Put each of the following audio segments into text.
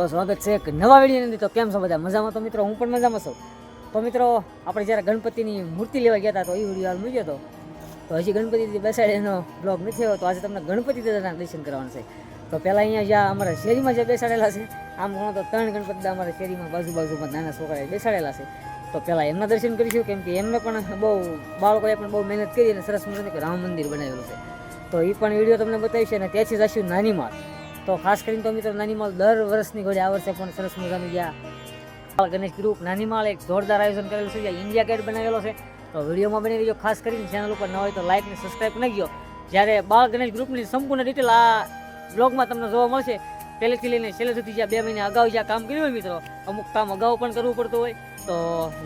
સ્વાગત છે એક નવા વિડીયોની અંદર। તો કેમ છો બધા? મજામાં? તો મિત્રો હું પણ મજામાં છું। તો મિત્રો આપણે જ્યારે ગણપતિની મૂર્તિ લેવા ગયા હતા તો એ વિડીયો હાલ મૂક્યો હતો, તો હજી ગણપતિ બેસાડે એનો બ્લોગ નથી આવ્યો। તો આજે તમને ગણપતિ દાદાના દર્શન કરવાના છે। તો પહેલાં અહીંયા જ્યાં અમારા શેરીમાં જે બેસાડેલા છે, આમ ગણો તો 3 ગણપતિ દાદા અમારા શેરીમાં બાજુમાં નાના છોકરાએ બેસાડેલા છે। તો પહેલાં એમના દર્શન કરીશું, કેમ કે એમને પણ બહુ બાળકોએ પણ બહુ મહેનત કરી અને સરસ મજાનું રામ મંદિર બનાવેલું છે। તો એ પણ વિડીયો તમને બતાવીશ અને ત્યાંથી જઈશું નાનીમાળ। તો ખાસ કરીને તો મિત્રો નાનીમાળ દર વર્ષની ઘોડે આ વર્ષે પણ સરસ મજાનું જ્યાં ગણેશ ગ્રુપ નાનીમાળ એક જોરદાર આયોજન કરેલું છે, જ્યાં ઇન્ડિયા ગેટ બનાવેલો છે। તો વિડીયોમાં બની રહીજો, ખાસ કરીને ચેનલ ઉપર ન હોય તો લાઇક ને સબસ્ક્રાઈબ કરી ગયો। જ્યારે બાળ ગણેશ ગ્રુપની સંપૂર્ણ ડિટેલ આ બ્લોગમાં તમને જોવા મળશે, પહેલેથી લઈને છેલ્લે સુધી। જ્યાં 2 મહિના અગાઉ જ્યાં કામ કર્યું હોય મિત્રો, અમુક કામ અગાઉ પણ કરવું પડતું હોય, તો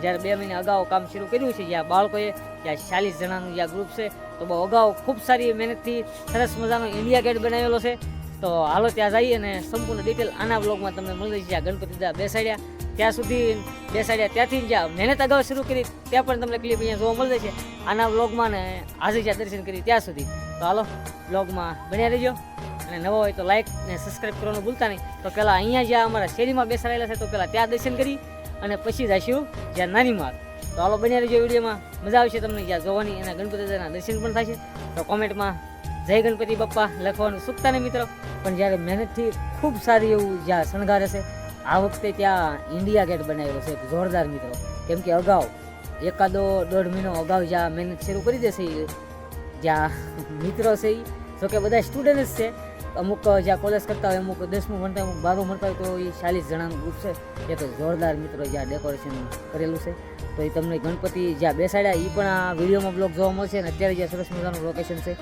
જ્યારે 2 મહિના અગાઉ કામ શરૂ કર્યું છે, જ્યાં બાળકોએ જ્યાં 40 જણાનું જ્યાં ગ્રુપ છે, તો બહુ અગાઉ ખૂબ સારી મહેનતથી સરસ મજાનો ઇન્ડિયા ગેટ બનાવેલો છે। તો હાલો ત્યાં જઈએ અને સંપૂર્ણ ડિટેલ આના બ્લોગમાં તમને મળી જશે। જ્યાં ગણપતિ દાદા બેસાડ્યા ત્યાં સુધી બેસાડ્યા, ત્યાંથી જ્યાં મહેનત અગાઉ શરૂ કરી ત્યાં પણ તમને ક્લિપ અહીંયા જોવા મળી જશે આના બ્લોગમાં, ને આજે જ્યાં દર્શન કરી ત્યાં સુધી। તો હાલો બ્લોગમાં બન્યા રહેજો, અને નવો હોય તો લાઇક ને સબસ્ક્રાઈબ કરવાનું ભૂલતા નહીં। તો પહેલાં અહીંયા જ્યાં અમારા શેરીમાં બેસાડેલા છે, તો પહેલાં ત્યાં દર્શન કરી અને પછી જઈશું જ્યાં નાનીમાળ। તો હાલો બન્યા રહેજો વિડીયોમાં, મજા આવશે તમને જ્યાં જોવાની, એના ગણપતિ દાદાના દર્શન પણ થશે। તો કોમેન્ટમાં જય ગણપતિ બાપ્પા લખવાનું ચૂકતા નહીં મિત્રો। પણ જ્યારે મહેનતથી ખૂબ સારી એવું જ્યાં શણગારે છે, આ વખતે ત્યાં ઇન્ડિયા ગેટ બનાવેલો છે જોરદાર મિત્રો। કેમ કે અગાઉ 1-1.5 મહિનો અગાઉ જ્યાં મહેનત શરૂ કરી દેશે, જ્યાં મિત્રો છે એ જોકે બધા સ્ટુડન્ટ જ છે, અમુક જ્યાં કોલેજ કરતા હોય, અમુક 10મું ભણતા હોય, અમુક 12મું ભણતા હોય, તો એ 40 જણાનું ગ્રુપ છે। એ તો જોરદાર મિત્રો જ્યાં ડેકોરેશન કરેલું છે। તો એ તમને ગણપતિ જ્યાં બેસાડ્યા એ પણ આ વિડીયોમાં બ્લોગ જોવા મળશે, અને અત્યારે જ્યાં સરસ મજાનું લોકેશન છે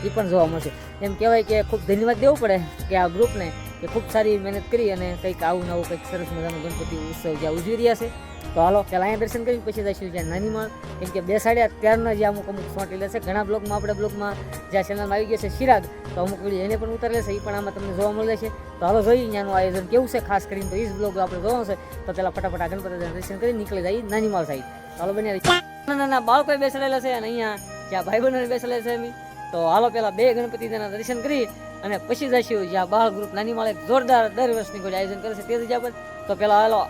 એ પણ જોવા મળશે। એમ કહેવાય કે ખૂબ ધન્યવાદ દેવું પડે કે આ ગ્રુપને, કે ખૂબ સારી મહેનત કરી અને કંઈક આવું નવું કંઈક સરસ મજાનું ગણપતિ ઉત્સવ જ્યાં ઉજવી રહ્યા છે। તો હાલો પહેલાં અહીંયા દર્શન કરી પછી જઈશું જ્યાં નાનીમાળ, કેમ કે બેસાડ્યા ત્યારના જે અમુક સોંટેલા છે ઘણા બ્લોગમાં, આપણે બ્લોગમાં જ્યાં ચેનલમાં આવી ગયો છે શિરાગ, તો અમુક વિડીયો એને પણ ઉતારેલા છે, એ પણ આમાં તમને જોવા મળે છે। તો હાલો જોઈએ અહીંયાનું આયોજન કેવું છે, ખાસ કરીને તો એ જ બ્લોગ આપણે જોવાનો છે। તો પહેલાં ફટાફટ ગણપતિ દર્શન કરી નીકળી જાય નાનીમાળ સાઈડ। હાલો બન્યા નાના નાના બાળકોએ બેસાડેલા છે, અને અહીંયા જ્યાં ભાઈ બહેનોને બેસાડેલા છે એમ। તો હાલો પહેલાં 2 ગણપતિ દાદાના દર્શન કરી અને પછી જઈશું જ્યાં બાળ ગ્રુપ નાનીમાળ એક જોરદાર દર વર્ષની કોઈ આયોજન કરે છે તે જગ્યા પર। તો પહેલાં હાલો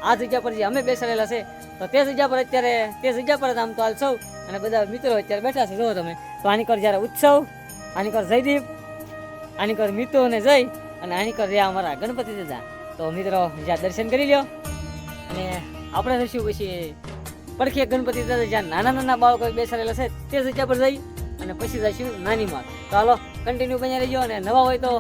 આ જગ્યા પર જે અમે બેસાડેલા છે, તો તે જગ્યા પર અત્યારે તે જગ્યા પર આમ તો હાલ સૌ અને બધા મિત્રો અત્યારે બેઠા છે, જુઓ તમે। તો આનીકર જ્યારે ઉત્સવ, આનીકર જયદીપ, આનીકર મિતુ અને જય, અને આનીકર રહ્યા અમારા ગણપતિ દાદા। તો મિત્રો જ્યાં દર્શન કરી લ્યો, અને આપણે જઈશું પછી પડખે ગણપતિ દાદા જ્યાં નાના નાના બાળકો બેસાડેલા છે તે જગ્યા પર જઈ અને પછી જઈશું નાનીમાળ। તો હાલો કન્ટિન્યુ બન્યા રહીજો, અને નવા હોય તો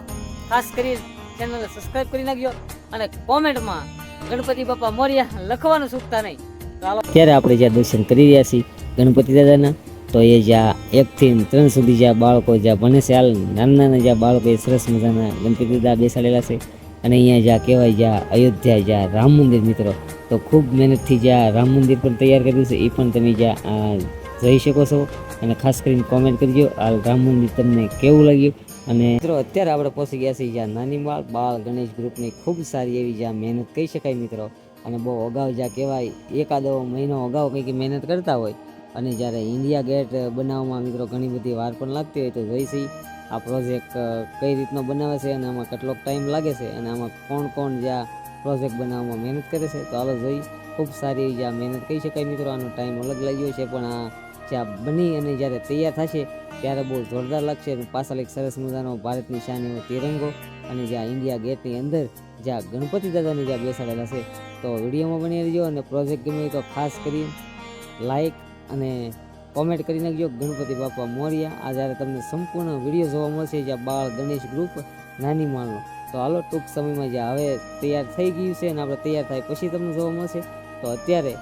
ખાસ કરી ચેનલને સબસ્ક્રાઈબ કરી નાખજો, અને કોમેન્ટમાં ગણપતિ બાપા મોર્યા લખવાનું ચૂકતા નહીં। તો હાલો ત્યારે આપણે જ્યાં દર્શન કરી રહ્યા છીએ ગણપતિ દાદાના, તો એ જ્યાં 1 થી 3 સુધી જ્યાં બાળકો જ્યાં ભણે છે, હાલ નાના નાના જ્યાં બાળકો એ સરસ મજાના ગણપતિ દાદા બેસાડેલા છે। અને અહીંયા જ્યાં કહેવાય જ્યાં અયોધ્યા જ્યાં રામ મંદિર મિત્રો, તો ખૂબ મહેનતથી જ્યાં રામ મંદિર પણ તૈયાર કર્યું છે, એ પણ તમે જ્યાં જઈ શકો છો। અને ખાસ કરીને કોમેન્ટ કરજો આ રામ મંદિર તમને કેવું લાગ્યું। અને મિત્રો અત્યારે આપણે પહોંચી ગયા છીએ જ્યાં નાનીમાળ બાળ ગણેશ ગ્રુપની ખૂબ સારી એવી જ્યાં મહેનત કહી શકાય મિત્રો, અને બહુ અગાઉ જ્યાં કહેવાય 1-1.5 મહિનો અગાઉ કંઈક મહેનત કરતા હોય, અને જ્યારે ઇન્ડિયા ગેટ બનાવવામાં મિત્રો ઘણી બધી વાર પણ લાગતી હોય, તો જોઈશી આ પ્રોજેક્ટ કઈ રીતનો બનાવે છે, અને આમાં કેટલોક ટાઈમ લાગે છે, અને આમાં કોણ કોણ જ્યાં પ્રોજેક્ટ બનાવવામાં મહેનત કરે છે। તો હાલો જોઈ ખૂબ સારી એવી જ્યાં મહેનત કહી શકાય મિત્રો, આનો ટાઈમ અલગ લાગ્યો છે, પણ આ જ્યાં બની અને જ્યારે તૈયાર થશે ત્યારે બહુ જોરદાર લાગશે। પાછળ એક સરસ મજાનો ભારતની શાન એવો તિરંગો, અને જ્યાં ઇન્ડિયા ગેટની અંદર જ્યાં ગણપતિ દાદાને જ્યાં બેસાડેલા છે। તો વિડીયોમાં બની રહેજો, અને પ્રોજેક્ટ ગમે તો ખાસ કરી લાઈક અને કોમેન્ટ કરી નાખજો ગણપતિ બાપા મોર્યા। આ જ્યારે તમને સંપૂર્ણ વિડીયો જોવા મળશે જ્યાં બાળ ગણેશ ગ્રુપ નાનીમાળનો। તો હાલો ટૂંક સમયમાં જ્યાં હવે તૈયાર થઈ ગયું છે, અને આપણે તૈયાર થાય પછી તમને જોવા મળશે। તો અત્યારે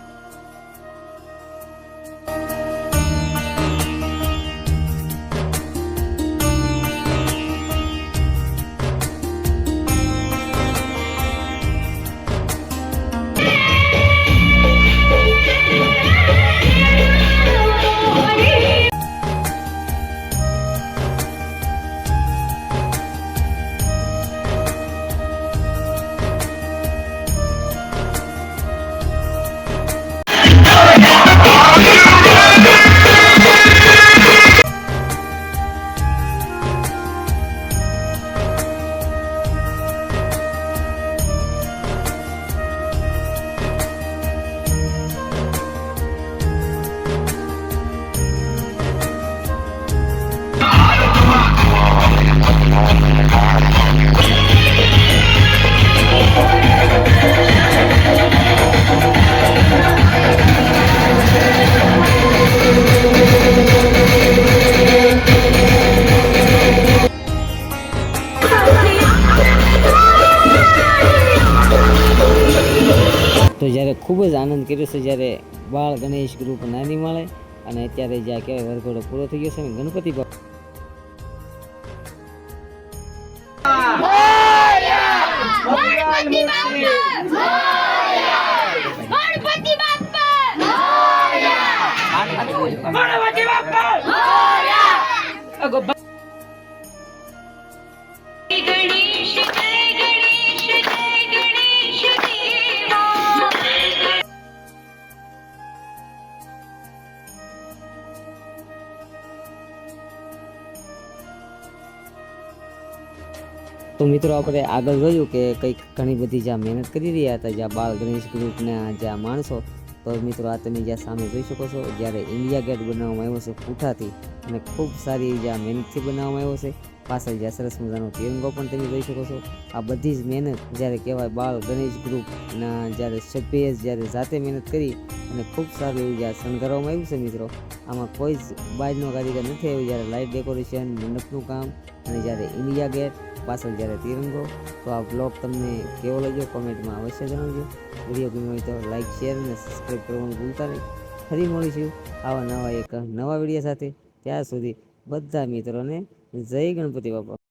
તો જ્યારે ખૂબ જ આનંદ કર્યો છે જ્યારે બાળ ગણેશ ગ્રુપ નાની માળે, અને અત્યારે જ્યાં કહેવાય વરઘોડો પૂરો થઈ ગયો છે અને ગણપતિ બાપા તો મિત્રો આપણે આગળ જોયું કે કંઈક ઘણી બધી જ્યાં મહેનત કરી રહ્યા હતા જ્યાં બાળ ગણેશ ગ્રુપના જ્યાં માણસો. તો મિત્રો આ તમે જ્યાં સામે જોઈ શકો છો જ્યારે ઇન્ડિયા ગેટ બનાવવામાં આવ્યો છે પૂઠાથી, અને ખૂબ સારી જ્યાં મહેનતથી બનાવવામાં આવ્યો છે. પાછળ જ્યાં સરસ મજાનો તિરંગો પણ તમે જોઈ શકો છો. આ બધી જ મહેનત જ્યારે કહેવાય બાળ ગણેશ ગ્રુપના જ્યારે સભ્યએ જ્યારે જાતે મહેનત કરી અને ખૂબ સારું એવું જ્યાં શણગારવામાં આવ્યું છે મિત્રો. આમાં કોઈ જ બહારનો કારીગર નથી આવ્યો. જ્યારે લાઇટ ડેકોરેશન, મંડપનું કામ અને જ્યારે ઇન્ડિયા ગેટ પાછળ જ્યારે તિરંગો. તો આ બ્લોગ તમને કેવો લાગ્યો કોમેન્ટમાં અવશ્ય જણાવજો. વિડીયો ગમ્યો હોય તો લાઇક, શેર અને સબસ્ક્રાઈબ કરવાનું ભૂલતા નહીં. ફરી મળીશું આવા નવા એક નવા વિડીયો સાથે. ત્યાં સુધી બધા મિત્રોને જય ગણપતિ બાપા.